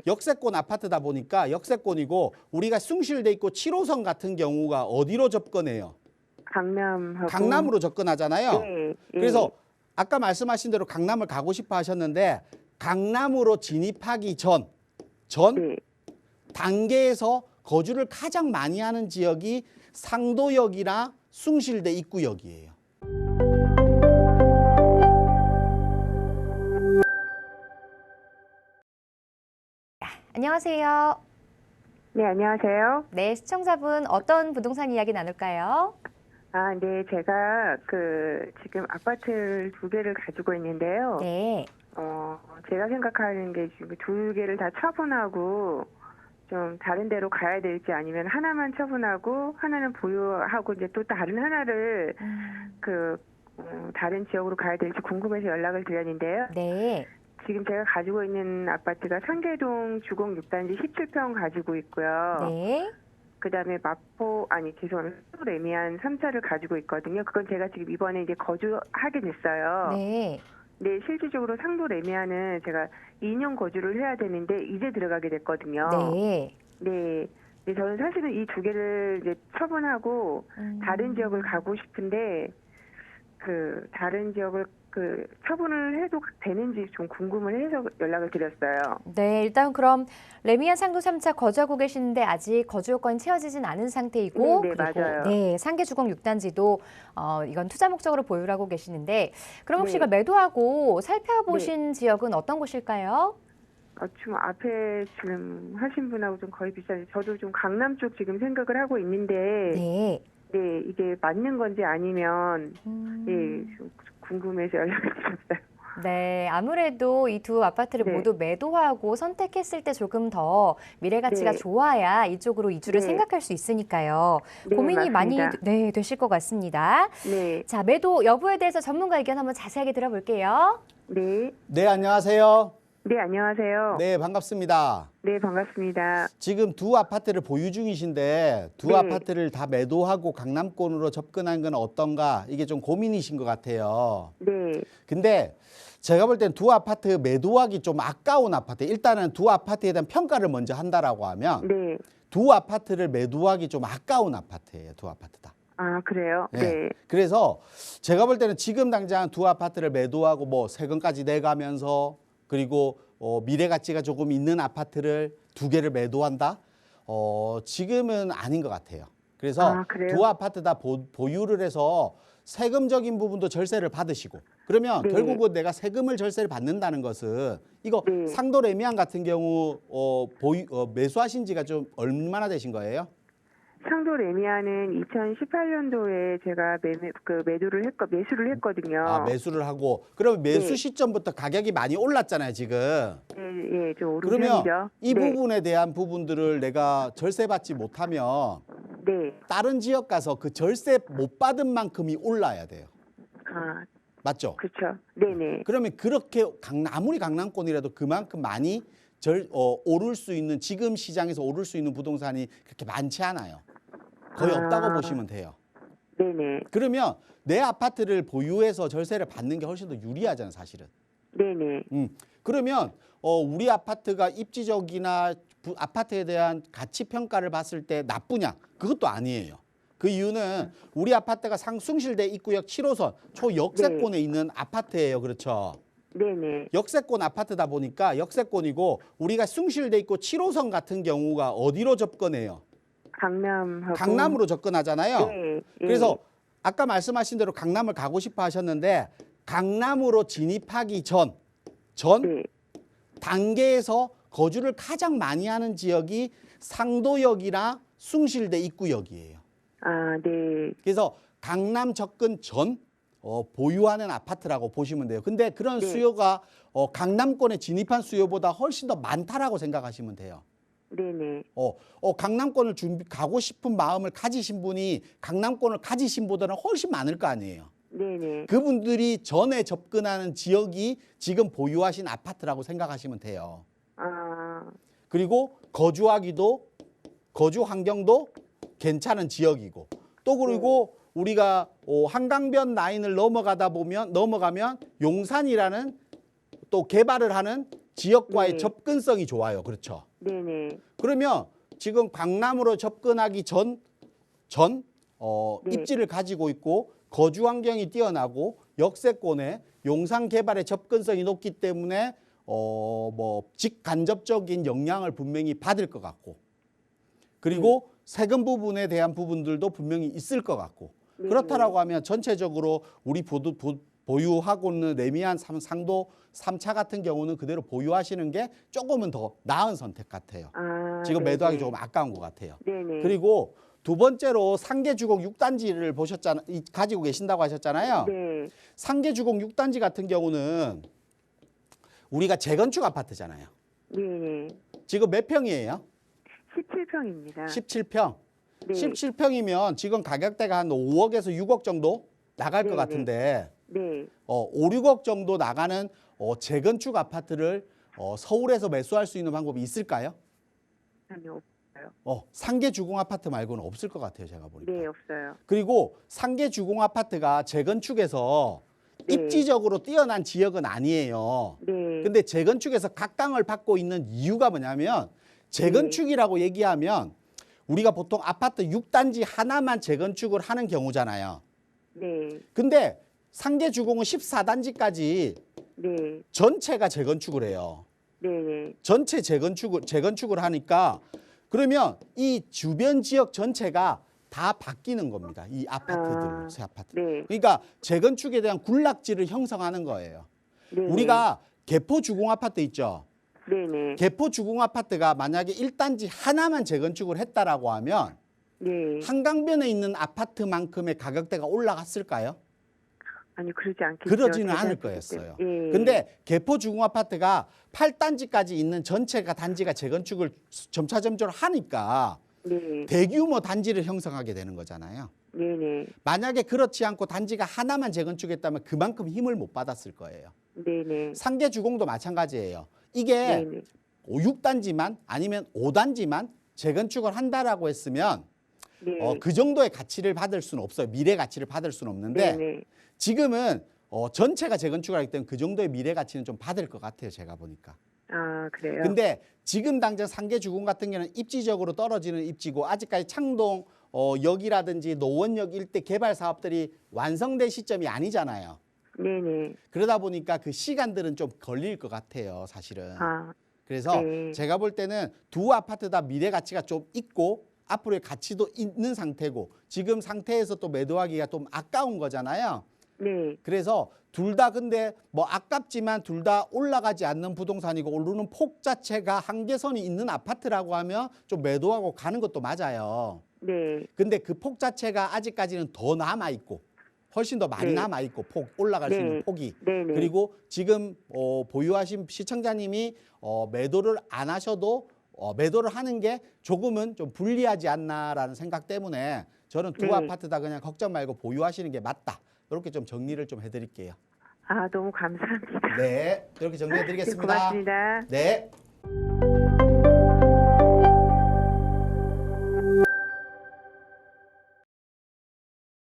역세권 아파트다 보니까 역세권이고 우리가 숭실돼 있고 7호선 같은 경우가 어디로 접근해요? 강남으로 접근하잖아요. 네, 그래서 아까 말씀하신 대로 강남을 가고 싶어 하셨는데 강남으로 진입하기 전 네. 단계에서 거주를 가장 많이 하는 지역이 상도역이나 숭실대 입구역이에요. 안녕하세요. 네, 안녕하세요. 네, 시청자분 어떤 부동산 이야기 나눌까요? 네, 제가 지금 아파트를 2개를 가지고 있는데요. 네. 제가 생각하는 게 지금 2개를 다 처분하고 좀 다른 데로 가야 될지 아니면 하나만 처분하고 하나는 보유하고 이제 또 다른 하나를 다른 지역으로 가야 될지 궁금해서 연락을 드렸는데요. 네. 지금 제가 가지고 있는 아파트가 상계동 주공 6단지 17평 가지고 있고요. 네. 그다음에 레미안 3차를 가지고 있거든요. 그건 제가 지금 이번에 이제 거주하게 됐어요. 네. 네, 실질적으로 상도 레미안은 제가 2년 거주를 해야 되는데 이제 들어가게 됐거든요. 네. 네. 네, 저는 사실은 이 2개를 이제 처분하고 다른 지역을 가고 싶은데 다른 지역을 처분을 해도 되는지 좀 궁금을 해서 연락을 드렸어요. 네, 일단 그럼 레미안 상도 3차 거주하고 계시는데 아직 거주 요건이 채워지진 않은 상태이고 네, 그리고 맞아요. 네, 상계 주공 6단지도 이건 투자 목적으로 보유를 하고 계시는데 그럼 혹시 네. 매도하고 살펴보신 지역은 어떤 곳일까요? 지금 앞에 지금 하신 분하고 좀 거의 비슷하죠. 저도 좀 강남 쪽 지금 생각을 하고 있는데 네. 네, 이게 맞는 건지 아니면 좀 궁금해서 연락을 드렸어요. 네, 아무래도 이 두 아파트를 네. 모두 매도하고 선택했을 때 조금 더 미래 가치가 네. 좋아야 이쪽으로 이주를 네. 생각할 수 있으니까요. 네, 고민이 많이 맞습니다. 되실 것 같습니다. 네, 자, 매도 여부에 대해서 전문가 의견 한번 자세하게 들어볼게요. 네, 네, 안녕하세요. 네, 안녕하세요. 네, 반갑습니다. 네, 반갑습니다. 지금 두 아파트를 보유 중이신데 두 네. 아파트를 다 매도하고 강남권으로 접근한 건 어떤가? 이게 좀 고민이신 것 같아요. 네, 근데 제가 볼 땐 두 아파트 매도하기 좀 아까운 아파트. 일단은 두 아파트에 대한 평가를 먼저 한다라고 하면 네. 두 아파트를 매도하기 좀 아까운 아파트예요. 두 아파트 다. 그래요? 네. 네. 그래서 제가 볼 때는 지금 당장 두 아파트를 매도하고 뭐 세금까지 내가면서 그리고 미래 가치가 조금 있는 아파트를 2개를 매도한다? 지금은 아닌 것 같아요. 그래서 그래요? 두 아파트 다 보유를 해서 세금적인 부분도 절세를 받으시고 그러면 네. 결국은 내가 세금을 절세를 받는다는 것은 이거 네. 상도 레미안 같은 경우 매수하신 지가 좀 얼마나 되신 거예요? 상도 레미안은 2018년도에 제가 매수를 했거든요. 매수를 하고 그러면 매수 네. 시점부터 가격이 많이 올랐잖아요, 지금. 네, 좀 오른 그러면 편이죠. 이 네. 부분에 대한 부분들을 내가 절세받지 못하면 네. 다른 지역 가서 그 절세 못 받은 만큼이 올라야 돼요. 맞죠? 그렇죠. 네네. 그러면 그렇게 아무리 강남권이라도 그만큼 많이 오를 수 있는 지금 시장에서 오를 수 있는 부동산이 그렇게 많지 않아요. 거의 없다고 보시면 돼요. 네네. 그러면 내 아파트를 보유해서 절세를 받는 게 훨씬 더 유리하잖아요, 사실은. 네네. 그러면 우리 아파트가 입지적이나 아파트에 대한 가치 평가를 봤을 때 나쁘냐? 그것도 아니에요. 그 이유는 우리 아파트가 숭실대 입구역 7호선 초역세권에 있는 아파트예요. 그렇죠? 네네. 역세권 아파트다 보니까 역세권이고 우리가 숭실대 있고 7호선 같은 경우가 어디로 접근해요? 강남으로 접근하잖아요. 네. 그래서 아까 말씀하신 대로 강남을 가고 싶어 하셨는데 강남으로 진입하기 전 네. 단계에서 거주를 가장 많이 하는 지역이 상도역이나 숭실대 입구역이에요. 네. 그래서 강남 접근 전 보유하는 아파트라고 보시면 돼요. 근데 그런 네. 수요가 강남권에 진입한 수요보다 훨씬 더 많다라고 생각하시면 돼요. 네네. 강남권을 가고 싶은 마음을 가지신 분이 강남권을 가지신 보다는 훨씬 많을 거 아니에요. 네네. 그분들이 전에 접근하는 지역이 지금 보유하신 아파트라고 생각하시면 돼요. 그리고 거주 환경도 괜찮은 지역이고 또 그리고 우리가 한강변 라인을 넘어가면 용산이라는 또 개발을 하는 지역과의 네. 접근성이 좋아요. 그렇죠. 네네. 그러면 지금 강남으로 접근하기 전 네. 입지를 가지고 있고 거주 환경이 뛰어나고 역세권에 용산 개발의 접근성이 높기 때문에 뭐 직간접적인 영향을 분명히 받을 것 같고 그리고 세금 부분에 대한 부분들도 분명히 있을 것 같고 네. 그렇다라고 하면 전체적으로 우리 보유하고 있는 레미안 상도 3차 같은 경우는 그대로 보유하시는 게 조금은 더 나은 선택 같아요. 아, 지금 네네. 매도하기 조금 아까운 것 같아요. 네네. 그리고 두 번째로 상계주공 6단지를 가지고 계신다고 하셨잖아요. 네. 상계주공 6단지 같은 경우는 우리가 재건축 아파트잖아요. 네네. 지금 몇 평이에요? 17평입니다. 17평. 네. 17평이면 지금 가격대가 한 5억에서 6억 정도 나갈 것 네네. 같은데 네. 5, 6억 정도 나가는 재건축 아파트를 서울에서 매수할 수 있는 방법이 있을까요? 아니요. 상계 주공 아파트 말고는 없을 것 같아요, 제가 보니까. 네, 없어요. 그리고 상계 주공 아파트가 재건축에서 네. 입지적으로 뛰어난 지역은 아니에요. 네. 근데 재건축에서 각광을 받고 있는 이유가 뭐냐면 재건축이라고 얘기하면 우리가 보통 아파트 6단지 하나만 재건축을 하는 경우잖아요. 네. 근데 상계 주공은 14단지까지 네. 전체가 재건축을 해요. 네. 전체 재건축을 하니까 그러면 이 주변 지역 전체가 다 바뀌는 겁니다. 이 아파트들, 새 아파트. 네. 그러니까 재건축에 대한 군락지를 형성하는 거예요. 네. 우리가 개포 주공 아파트 있죠. 네네. 개포 주공 아파트가 만약에 1단지 하나만 재건축을 했다라고 하면 네. 한강변에 있는 아파트만큼의 가격대가 올라갔을까요? 아니, 그러지 않겠죠. 그러지는 않을 대단지기 거였어요. 때문에. 예. 근데 개포 주공 아파트가 8단지까지 있는 전체가 단지가 재건축을 점차점차로 하니까 네. 대규모 단지를 형성하게 되는 거잖아요. 네네. 만약에 그렇지 않고 단지가 하나만 재건축했다면 그만큼 힘을 못 받았을 거예요. 네네. 상계 주공도 마찬가지예요. 이게 네네. 6단지만 아니면 5단지만 재건축을 한다라고 했으면 네. 그 정도의 가치를 받을 수는 없어요. 미래 가치를 받을 수는 없는데 네네. 지금은 전체가 재건축을 하기 때문에 그 정도의 미래 가치는 좀 받을 것 같아요. 제가 보니까. 아, 그래요? 근데 지금 당장 상계 주공 같은 경우는 입지적으로 떨어지는 입지고 아직까지 창동 역이라든지 노원역 일대 개발 사업들이 완성된 시점이 아니잖아요. 네네. 그러다 보니까 그 시간들은 좀 걸릴 것 같아요. 사실은. 아, 그래서 네. 제가 볼 때는 두 아파트 다 미래 가치가 좀 있고 앞으로의 가치도 있는 상태고 지금 상태에서 또 매도하기가 좀 아까운 거잖아요. 네. 그래서 둘 다 근데 뭐 아깝지만 둘 다 올라가지 않는 부동산이고 오르는 폭 자체가 한계선이 있는 아파트라고 하면 좀 매도하고 가는 것도 맞아요. 네. 근데 그 폭 자체가 아직까지는 더 남아 있고 훨씬 더 많이 네. 남아 있고 폭 올라갈 수 있는 네. 폭이 네네. 그리고 지금 보유하신 시청자님이 매도를 안 하셔도 매도를 하는 게 조금은 좀 불리하지 않나라는 생각 때문에 저는 두 네. 아파트 다 그냥 걱정 말고 보유하시는 게 맞다. 이렇게 좀 정리를 좀 해드릴게요. 아, 너무 감사합니다. 네, 이렇게 네, 정리해드리겠습니다. 고맙습니다. 네.